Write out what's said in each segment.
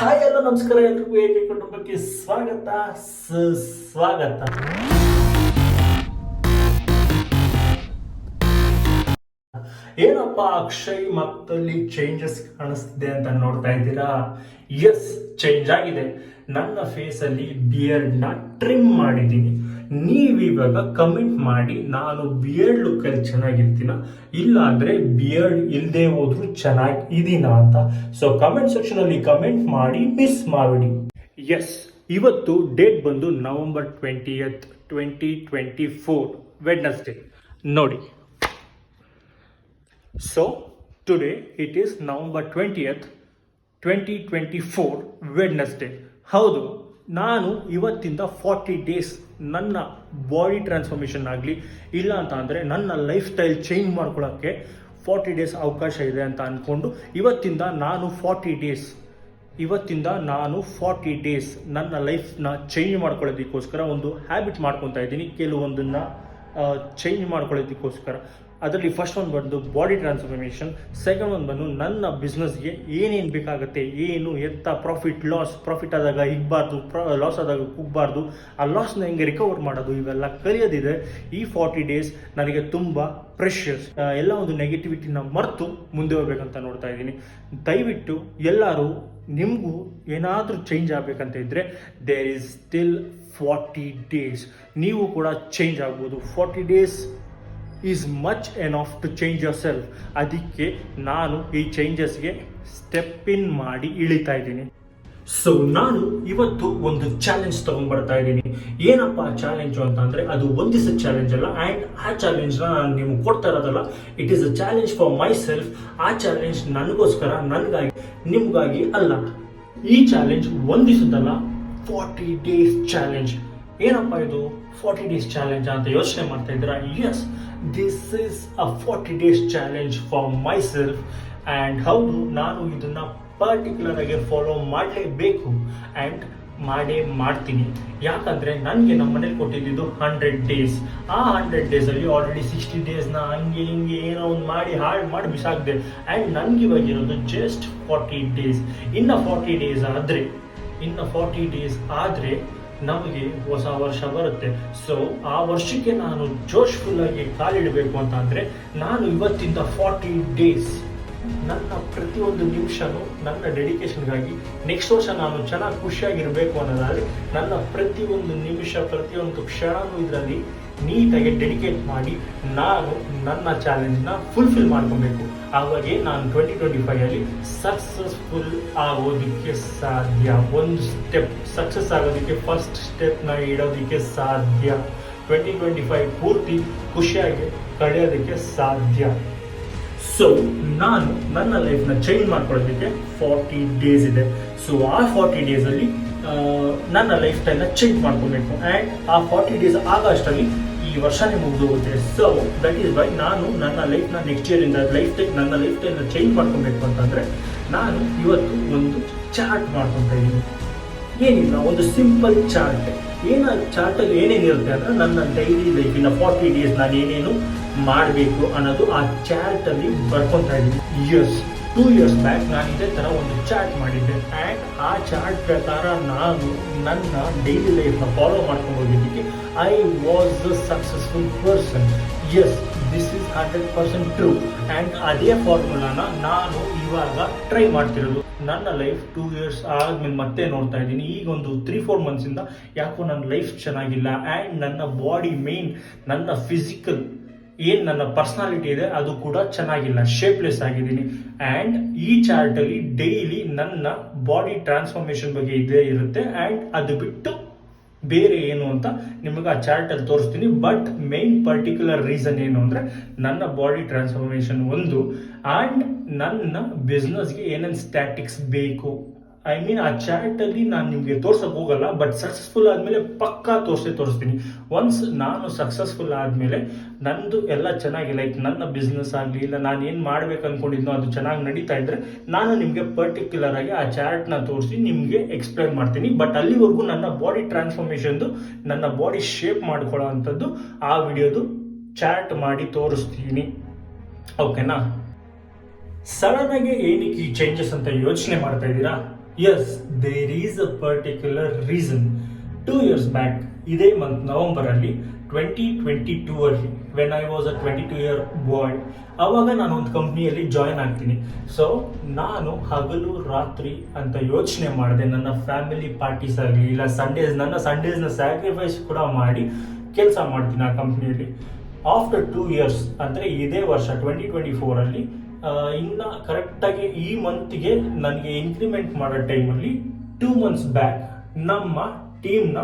Hi ಎಲ್ಲ ನಮಸ್ಕಾರ ಎಲ್ರಿಗೂ ಏಕೆ ಕುಟುಂಬಕ್ಕೆ ಸ್ವಾಗತ. ಏನಪ್ಪ ಅಕ್ಷಯ್ ಮತ್ತಲ್ಲಿ ಚೇಂಜಸ್ ಕಾಣಿಸ್ತಿದೆ ಅಂತ ನೋಡ್ತಾ ಇದ್ದೀರಾ? ಎಸ್, ಚೇಂಜ್ ಆಗಿದೆ. ನನ್ನ ಫೇಸ್ ಅಲ್ಲಿ ಬಿಯರ್ಡ್ ನ ಟ್ರಿಮ್ ಮಾಡಿದ್ದೀನಿ. ನೀವಿವಾಗ ಕಮೆಂಟ್ ಮಾಡಿ, ನಾನು ಬಿಯರ್ಡ್ ಲುಕ್ ಅಲ್ಲಿ ಚೆನ್ನಾಗಿರ್ತೀನ, ಇಲ್ಲ ಅಂದ್ರೆ ಬಿಯರ್ಡ್ ಇಲ್ಲದೆ ಹೋದ್ರು ಚೆನ್ನಾಗಿದ್ದೀನ ಅಂತ. ಸೊ ಕಮೆಂಟ್ ಸೆಕ್ಷನ್ ಅಲ್ಲಿ ಕಮೆಂಟ್ ಮಾಡಿ, ಮಿಸ್ ಮಾಡಿ. ಎಸ್, ಇವತ್ತು ಡೇಟ್ ಬಂದು November 20th 2024 ವೆಡ್ನೆಸ್ಡೇ ನೋಡಿ. So today it is November 20th 2024 Wednesday. ಹೌದು, ನಾನು ಇವತ್ತಿಂದ 40 ಡೇಸ್ ನನ್ನ ಬಾಡಿ ಟ್ರಾನ್ಸ್ಫಾರ್ಮೇಷನ್ ಆಗಲಿ, ಇಲ್ಲ ಅಂತ ಅಂದರೆ ನನ್ನ ಲೈಫ್ ಸ್ಟೈಲ್ ಚೇಂಜ್ ಮಾಡ್ಕೊಳ್ಳೋಕ್ಕೆ 40 ಡೇಸ್ ಅವಕಾಶ ಇದೆ ಅಂತ ಅಂದ್ಕೊಂಡು ಇವತ್ತಿಂದ ನಾನು 40 ಡೇಸ್ ನನ್ನ ಲೈಫ್ನ ಚೇಂಜ್ ಮಾಡ್ಕೊಳ್ಳೋದಕ್ಕೋಸ್ಕರ ಒಂದು ಹ್ಯಾಬಿಟ್ ಮಾಡ್ಕೊತಾ ಇದ್ದೀನಿ. ಕೆಲವೊಂದನ್ನು ಚೇಂಜ್ ಮಾಡ್ಕೊಳ್ಳೋದಕ್ಕೋಸ್ಕರ ಅದರಲ್ಲಿ ಫಸ್ಟ್ ಒಂದು ಬಂದು ಬಾಡಿ ಟ್ರಾನ್ಸ್ಫಾರ್ಮೇಷನ್, ಸೆಕೆಂಡ್ ಒಂದು ಬಂದು ನನ್ನ ಬಿಸ್ನೆಸ್ಗೆ ಏನೇನು ಬೇಕಾಗುತ್ತೆ, ಏನು ಎತ್ತ ಪ್ರಾಫಿಟ್ ಆದಾಗ ಹಿಗ್ಬಾರ್ದು, ಲಾಸ್ ಆದಾಗ ಕುಗ್ಬಾರ್ದು, ಆ ಲಾಸ್ನ ಹೆಂಗೆ ರಿಕವರ್ ಮಾಡೋದು, ಇವೆಲ್ಲ ಕಲಿಯೋದಿದೆ. ಈ 40 ಡೇಸ್ ನನಗೆ ತುಂಬ ಪ್ರೆಷಿಯಸ್. ಎಲ್ಲ ಒಂದು ನೆಗೆಟಿವಿಟಿನ ಮರೆತು ಮುಂದೆ ಹೋಗ್ಬೇಕಂತ ನೋಡ್ತಾ ಇದ್ದೀನಿ. ದಯವಿಟ್ಟು ಎಲ್ಲರೂ ನಿಮಗೂ ಏನಾದರೂ ಚೇಂಜ್ ಆಗಬೇಕಂತ ಇದ್ದರೆ ದೇರ್ ಈಸ್ ಸ್ಟಿಲ್ 40 ಡೇಸ್. ನೀವು ಕೂಡ ಚೇಂಜ್ ಆಗ್ಬೋದು. 40 days is much enough to change yourself. ಅದಕ್ಕೆ ನಾನು ಈ ಚೇಂಜಸ್ಗೆ ಸ್ಟೆಪ್ ಇನ್ ಮಾಡಿ ಇಳಿತಾ ಇದ್ದೀನಿ. ಸೊ ನಾನು ಇವತ್ತು ಒಂದು ಚಾಲೆಂಜ್ ತಗೊಂಡ್ಬರ್ತಾ ಇದ್ದೀನಿ. ಏನಪ್ಪ ಆ ಚಾಲೆಂಜು ಅಂತ ಅಂದರೆ, ಅದು ಒಂದು ದಿವಸ ಚಾಲೆಂಜ್ ಅಲ್ಲ, ಆ್ಯಂಡ್ ಆ ಚಾಲೆಂಜ್ನ ನಾನು ನಿಮ್ಗೆ ಕೊಡ್ತಾ ಇರೋದಲ್ಲ. It is a challenge for myself. ಆ ಚಾಲೆಂಜ್ ನನಗೋಸ್ಕರ, ನನಗಾಗಿ, ನಿಮಗಾಗಿ ಅಲ್ಲ. ಈ ಚಾಲೆಂಜ್ ಒಂದು ದಿವಸದಲ್ಲ, 40 ಡೇಸ್ ಚಾಲೆಂಜ್. ಏನಪ್ಪ ಇದು 40 ಡೇಸ್ ಚಾಲೆಂಜ್ ಅಂತ ಯೋಚನೆ ಮಾಡ್ತಾ ಇದ್ದೀರಾ? Yes, this is a 40 days challenge for myself. And ಹೌದು, ನಾನು ಇದನ್ನು ಪರ್ಟಿಕ್ಯುಲರ್ ಆಗಿ ಫಾಲೋ ಮಾಡಲೇಬೇಕು ಆ್ಯಂಡ್ ಮಾಡ್ತೀನಿ. ಯಾಕಂದರೆ ನನಗೆ ನಮ್ಮ ಮನೇಲಿ ಕೊಟ್ಟಿದ್ದು 100 ಡೇಸ್. ಆ 100 ಡೇಸಲ್ಲಿ ಆಲ್ರೆಡಿ 60 ಡೇಸ್ನ ಹಂಗೆ ಹಿಂಗೆ ಏನೋ ಒಂದು ಹಾಳು ಮಾಡಿ ಬಿಸಾಕಿದೆ. ಆ್ಯಂಡ್ ನನಗೆ ಇವಾಗಿರೋದು ಜಸ್ಟ್ 40 ಡೇಸ್. ಇನ್ನು 40 ಡೇಸ್ ಆದರೆ ನಮಗೆ ಹೊಸ ವರ್ಷ ಬರುತ್ತೆ. ಸೊ ಆ ವರ್ಷಕ್ಕೆ ನಾನು ಜೋಶ್ಫುಲ್ ಆಗಿ ಕಾಲಿಡಬೇಕು ಅಂತ ಅಂದರೆ, ನಾನು ಇವತ್ತಿಂದ 40 ಡೇಸ್ ನನ್ನ ಪ್ರತಿಯೊಂದು ನಿಮಿಷನೂ ನನ್ನ ಡೆಡಿಕೇಶನ್ಗಾಗಿ, ನೆಕ್ಸ್ಟ್ ವರ್ಷ ನಾನು ಚೆನ್ನಾಗಿ ಖುಷಿಯಾಗಿರಬೇಕು ಅನ್ನೋದಾದರೆ ನನ್ನ ಪ್ರತಿಯೊಂದು ನಿಮಿಷ, ಪ್ರತಿಯೊಂದು ಕ್ಷಣನೂ ಇದರಲ್ಲಿ ನೀಟಾಗಿ ಡೆಡಿಕೇಟ್ ಮಾಡಿ ನಾನು ನನ್ನ ಚಾಲೆಂಜ್ನ ಫುಲ್ಫಿಲ್ ಮಾಡ್ಕೊಬೇಕು. ಆವಾಗೇ ನಾನು 2025 ಸಕ್ಸಸ್ಫುಲ್ ಆಗೋದಕ್ಕೆ ಸಾಧ್ಯ. ಒಂದು ಸ್ಟೆಪ್ ಸಕ್ಸಸ್ ಆಗೋದಕ್ಕೆ ಫಸ್ಟ್ ಸ್ಟೆಪ್ನ ಇಡೋದಕ್ಕೆ ಸಾಧ್ಯ. 2025 ಪೂರ್ತಿ ಖುಷಿಯಾಗಿ ಕಳೆಯೋದಕ್ಕೆ ಸಾಧ್ಯ. ಸೊ ನಾನು ನನ್ನ ಲೈಫ್ನ ಚೇಂಜ್ ಮಾಡ್ಕೊಳ್ಳೋದಕ್ಕೆ 40 ಡೇಸ್ ಇದೆ. ಸೊ ಆ 40 ಡೇಸಲ್ಲಿ ನನ್ನ ಲೈಫ್ ಸ್ಟೈಲ್ನ ಚೇಂಜ್ ಮಾಡ್ಕೊಬೇಕು. ಆ್ಯಂಡ್ ಆ 40 ಡೇಸ್ ಆಗಷ್ಟರಲ್ಲಿ ಈ ವರ್ಷನೇ ಮುಗಿದೋಗುತ್ತೆ. ಸೊ ದಟ್ ಈಸ್ ವೈ ನಾನು ನನ್ನ ಲೈಫ್ನ ನೆಕ್ಸ್ಟ್ ಇಯರಿಂದ ನನ್ನ ಲೈಫ್ ಸ್ಟೈಲ್ನ ಚೇಂಜ್ ಮಾಡ್ಕೊಬೇಕು ಅಂತಂದರೆ, ನಾನು ಇವತ್ತು ಒಂದು ಚಾರ್ಟ್ ಮಾಡ್ಕೊತಾ ಇದ್ದೀನಿ. ಏನಿಲ್ಲ, ಒಂದು ಸಿಂಪಲ್ ಚಾರ್ಟ್. ಚಾರ್ಟಲ್ಲಿ ಏನೇನಿರುತ್ತೆ ಅಂದರೆ, ನನ್ನ ಡೈಲಿ ಲೈಫಿನ 40 ಡೇಸ್ ನಾನು ಏನೇನು ಮಾಡಬೇಕು ಅನ್ನೋದು ಆ ಚಾರ್ಟಲ್ಲಿ ಬರ್ಕೊತಾ ಇದ್ದೀನಿ. 2 years ಬ್ಯಾಕ್ ನಾನು ಇದೇ ಥರ ಒಂದು ಚಾರ್ಟ್ ಮಾಡಿದ್ದೆ. ಆ್ಯಂಡ್ ಆ ಚಾರ್ಟ್ ಪ್ರಕಾರ ನಾನು ನನ್ನ ಡೈಲಿ ಲೈಫ್ನ ಫಾಲೋ ಮಾಡ್ಕೊಂಡು ಹೋಗಿದ್ದಕ್ಕೆ I was a successful person. Yes, this is 100% true. And ಅದೇ ಫಾರ್ಮುಲಾನ ನಾನು ಇವಾಗ ಟ್ರೈ ಮಾಡ್ತಿರೋದು. ನನ್ನ ಲೈಫ್ 2 years ಆದಮೇಲೆ ಮತ್ತೆ ನೋಡ್ತಾ ಇದ್ದೀನಿ. ಈಗ ಒಂದು 3-4 ಮಂತ್ಸಿಂದ ಯಾಕೋ ನನ್ನ ಲೈಫ್ ಚೆನ್ನಾಗಿಲ್ಲ. ಆ್ಯಂಡ್ ನನ್ನ ಬಾಡಿ ನನ್ನ ಫಿಸಿಕಲ್ ನನ್ನ ಪರ್ಸನಾಲಿಟಿ ಇದೆ ಅದು ಕೂಡ ಚೆನ್ನಾಗಿಲ್ಲ, ಶೇಪ್ಲೆಸ್ ಆಗಿದ್ದೀನಿ. ಆ್ಯಂಡ್ ಈ ಚಾರ್ಟಲ್ಲಿ ಡೈಲಿ ನನ್ನ ಬಾಡಿ ಟ್ರಾನ್ಸ್ಫಾರ್ಮೇಷನ್ ಬಗ್ಗೆ ಇರುತ್ತೆ. ಆ್ಯಂಡ್ ಅದು ಬಿಟ್ಟು ಬೇರೆ ಏನು ಅಂತ ನಿಮಗೆ ಆ ಚಾರ್ಟಲ್ಲಿ ತೋರಿಸ್ತೀನಿ. ಬಟ್ ಮೇನ್ ಪರ್ಟಿಕ್ಯುಲರ್ ರೀಸನ್ ಏನು ಅಂದರೆ, ನನ್ನ ಬಾಡಿ ಟ್ರಾನ್ಸ್ಫಾರ್ಮೇಷನ್ ಒಂದು, ಆ್ಯಂಡ್ ನನ್ನ ಬಿಸ್ನೆಸ್ಗೆ ಏನೇನು ಸ್ಟ್ಯಾಟಿಕ್ಸ್ ಬೇಕು. ಆ ಚಾರ್ಟಲ್ಲಿ ನಾನು ನಿಮಗೆ ತೋರ್ಸೋಕೆ ಹೋಗಲ್ಲ, ಬಟ್ ಸಕ್ಸಸ್ಫುಲ್ ಆದಮೇಲೆ ಪಕ್ಕಾ ತೋರಿಸ್ತೀನಿ. ಒನ್ಸ್ ನಾನು ಸಕ್ಸಸ್ಫುಲ್ ಆದಮೇಲೆ ನಂದು ಎಲ್ಲ ಚೆನ್ನಾಗಿ, ಲೈಕ್ ನನ್ನ ಬಿಸ್ನೆಸ್ ಆಗಲಿ, ಇಲ್ಲ ನಾನು ಏನು ಮಾಡ್ಬೇಕು ಅಂದ್ಕೊಂಡಿದ್ನೋ ಅದು ಚೆನ್ನಾಗಿ ನಡೀತಾ ಇದ್ದರೆ ನಾನು ನಿಮಗೆ ಪರ್ಟಿಕ್ಯುಲರ್ ಆಗಿ ಆ ಚಾರ್ಟ್ನ ತೋರಿಸಿ ನಿಮಗೆ ಎಕ್ಸ್ಪ್ಲೈನ್ ಮಾಡ್ತೀನಿ. ಬಟ್ ಅಲ್ಲಿವರೆಗೂ ನನ್ನ ಬಾಡಿ ಟ್ರಾನ್ಸ್ಫಾರ್ಮೇಷನ್ದು, ನನ್ನ ಬಾಡಿ ಶೇಪ್ ಮಾಡ್ಕೊಳ್ಳೋ ಅಂಥದ್ದು ಆ ವಿಡಿಯೋದು ಚಾರ್ಟ್ ಮಾಡಿ ತೋರಿಸ್ತೀನಿ. ಓಕೆನಾ? ಸಡನ್ ಆಗಿ ಏನಕ್ಕೆ ಈ ಚೇಂಜಸ್ ಅಂತ ಯೋಚನೆ ಮಾಡ್ತಾ ಇದ್ದೀರಾ? Yes, there is a particular reason. 2 years back ಇದೇ ಮಂತ್ ನವೆಂಬರ್ ಅಲ್ಲಿ 2022 ಅಲ್ಲಿ when I was a 22-year ಬಾಯ್, ಅವಾಗ ನಾನು ಒಂದು ಕಂಪ್ನಿಯಲ್ಲಿ ಜಾಯ್ನ್ ಆಗ್ತೀನಿ. ಸೊ ನಾನು ಹಗಲು ರಾತ್ರಿ ಅಂತ ಯೋಚನೆ ಮಾಡಿದೆ, ನನ್ನ ಫ್ಯಾಮಿಲಿ ಪಾರ್ಟೀಸ್ ಆಗಲಿ ಇಲ್ಲ ನನ್ನ ಸಂಡೇಸ್ನ ಸ್ಯಾಕ್ರಿಫೈಸ್ ಕೂಡ ಮಾಡಿ ಕೆಲಸ ಮಾಡ್ತೀನಿ ಆ ಕಂಪ್ನಿಯಲ್ಲಿ. ಆಫ್ಟರ್ 2 years ಅಂದರೆ ಇದೇ ವರ್ಷ 2024 ಇನ್ನು ಕರೆಕ್ಟಾಗಿ ಈ ಮಂತ್ಗೆ ನನಗೆ ಇನ್ಕ್ರಿಮೆಂಟ್ ಮಾಡೋ ಟೈಮಲ್ಲಿ 2 months ಬ್ಯಾಕ್ ನಮ್ಮ ಟೀಮ್ನ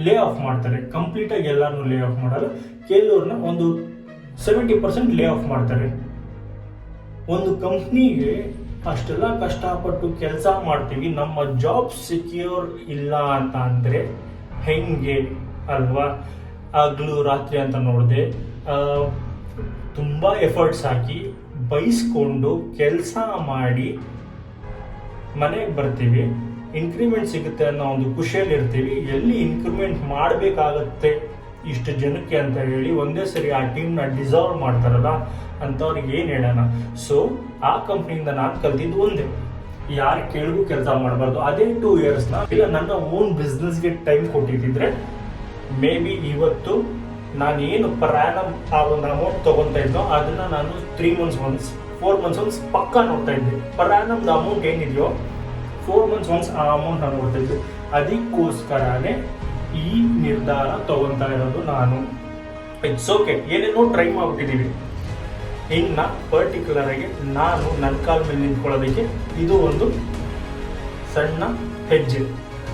ಲೇ ಆಫ್ ಮಾಡ್ತಾರೆ. ಕಂಪ್ಲೀಟಾಗಿ ಎಲ್ಲರನ್ನೂ ಲೇ ಆಫ್ ಮಾಡಲ್ಲ, ಕೆಲವ್ರನ್ನ ಒಂದು 70% ಲೇ ಆಫ್ ಮಾಡ್ತಾರೆ. ಒಂದು ಕಂಪ್ನಿಗೆ ಅಷ್ಟೆಲ್ಲ ಕಷ್ಟಪಟ್ಟು ಕೆಲಸ ಮಾಡ್ತೀವಿ, ನಮ್ಮ ಜಾಬ್ ಸೆಕ್ಯೂರ್ ಇಲ್ಲ ಅಂತ ಅಂದರೆ ಹೆಂಗೆ ಅಲ್ವಾ? ಹಗಲು ರಾತ್ರಿ ಅಂತ ನೋಡಿದೆ, ತುಂಬ ಎಫರ್ಟ್ಸ್ ಹಾಕಿ ಬೈಸ್ಕೊಂಡು ಕೆಲಸ ಮಾಡಿ ಮನೆಗೆ ಬರ್ತೀವಿ, ಇನ್ಕ್ರಿಮೆಂಟ್ ಸಿಗುತ್ತೆ ಅನ್ನೋ ಒಂದು ಖುಷಿಯಲ್ಲಿ ಇರ್ತೀವಿ. ಎಲ್ಲಿ ಇನ್ಕ್ರಿಮೆಂಟ್ ಮಾಡಬೇಕಾಗತ್ತೆ ಇಷ್ಟು ಜನಕ್ಕೆ ಅಂತ ಹೇಳಿ ಒಂದೇ ಸರಿ ಆ ಟೀಮ್ನ ಡಿಸಾಲ್ವ್ ಮಾಡ್ತಾರಲ್ಲ ಅಂಥವ್ರಿಗೆ ಏನು ಹೇಳೋಣ. ಸೊ ಆ ಕಂಪ್ನಿಯಿಂದ ನಾನು ಕಲ್ತಿದ್ದು ಒಂದೇ, ಯಾರು ಕೇಳಿಗೂ ಕೆಲಸ ಮಾಡಬಾರ್ದು. ಅದೇ 2 yearsನ ಇಲ್ಲ ನನ್ನ ಓನ್ ಬಿಸ್ನೆಸ್ಗೆ ಟೈಮ್ ಕೊಟ್ಟಿದ್ದಿದ್ರೆ ಮೇ ಬಿ ಇವತ್ತು ನಾನು ಏನು ಪ್ರಯಾಣಮ್ ಆ ಒಂದು ಅಮೌಂಟ್ ತೊಗೊತಾ ಇದ್ದೋ ಅದನ್ನು ನಾನು 3 months once 4 months once ಪಕ್ಕ ನೋಡ್ತಾ ಇದ್ದೆ. ಪ್ರಯಾಣಮ್ದು ಅಮೌಂಟ್ ಏನಿದೆಯೋ 4 months once ಆ ಅಮೌಂಟ್ ನಾನು ನೋಡ್ತಾ ಇದ್ದೆ. ಅದಕ್ಕೋಸ್ಕರನೇ ಈ ನಿರ್ಧಾರ ತಗೊತಾ ಇರೋದು ನಾನು. ಇಟ್ಸ್ ಓಕೆ, ಏನೇನೋ ಟ್ರೈ ಮಾಡ್ಬಿಟ್ಟಿದ್ದೀವಿ, ಇನ್ನು ಪರ್ಟಿಕ್ಯುಲರ್ ಆಗಿ ನಾನು ನನ್ನ ಕಾಲ ಮೇಲೆ ನಿಂತ್ಕೊಳ್ಳೋದಕ್ಕೆ ಇದು ಒಂದು ಸಣ್ಣ ಹೆಜ್ಜೆ.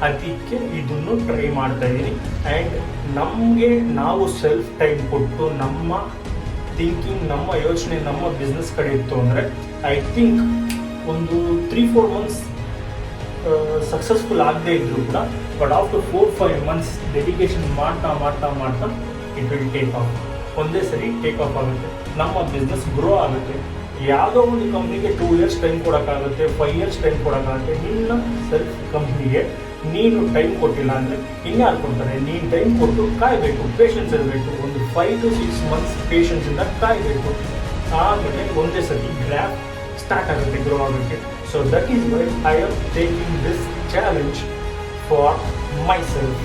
ಅದಕ್ಕೆ ಇದನ್ನು ಟ್ರೈ ಮಾಡ್ತಾ ಇದ್ದೀನಿ. ಆ್ಯಂಡ್ ನಮಗೆ ನಾವು ಸೆಲ್ಫ್ ಟೈಮ್ ಕೊಟ್ಟು ನಮ್ಮ ಥಿಂಕಿಂಗ್, ನಮ್ಮ ಯೋಚನೆ ನಮ್ಮ ಬಿಸ್ನೆಸ್ ಕಡೆ ಇತ್ತು ಅಂದರೆ ಐ ಥಿಂಕ್ ಒಂದು 3-4 months ಸಕ್ಸಸ್ಫುಲ್ ಆಗದೆ ಇದ್ರು ಕೂಡ, ಬಟ್ ಆಫ್ಟರ್ 4-5 months ಡೆಡಿಕೇಶನ್ ಮಾಡ್ತಾ ಮಾಡ್ತಾ ಮಾಡ್ತಾ ಇಟ್ ವಿಲ್ ಟೇಕ್ ಆಫ್. ಒಂದೇ ಸರಿ ಟೇಕ್ ಆಫ್ ಆಗುತ್ತೆ, ನಮ್ಮ ಬಿಸ್ನೆಸ್ ಗ್ರೋ ಆಗುತ್ತೆ. ಯಾವುದೋ ಒಂದು ಕಂಪ್ನಿಗೆ 2 years ಟೈಮ್ ಕೊಡೋಕ್ಕಾಗುತ್ತೆ, 5 years ಟೈಮ್ ಕೊಡೋಕ್ಕಾಗುತ್ತೆ. ನಿನ್ನ ಸೆಲ್ಫ್ ಕಂಪ್ನಿಗೆ ನೀನು ಟೈಮ್ ಕೊಟ್ಟಿಲ್ಲ ಅಂದರೆ ಇನ್ಯಾರು ಕೊಡ್ತಾರೆ? ನೀನು ಟೈಮ್ ಕೊಟ್ಟು ಕಾಯಬೇಕು, ಪೇಷನ್ಸ್ ಇರಬೇಕು. ಒಂದು 5 to 6 months ಪೇಷನ್ಸಿಂದ ಕಾಯಬೇಕು. ಆಮೇಲೆ ಒಂದೇ ಸರಿ ಗ್ರ್ಯಾಪ್ ಸ್ಟಾರ್ಟ್ ಆಗುತ್ತೆ, ಗ್ರೋ ಆಗುತ್ತೆ. So that is why I am taking this challenge for my self.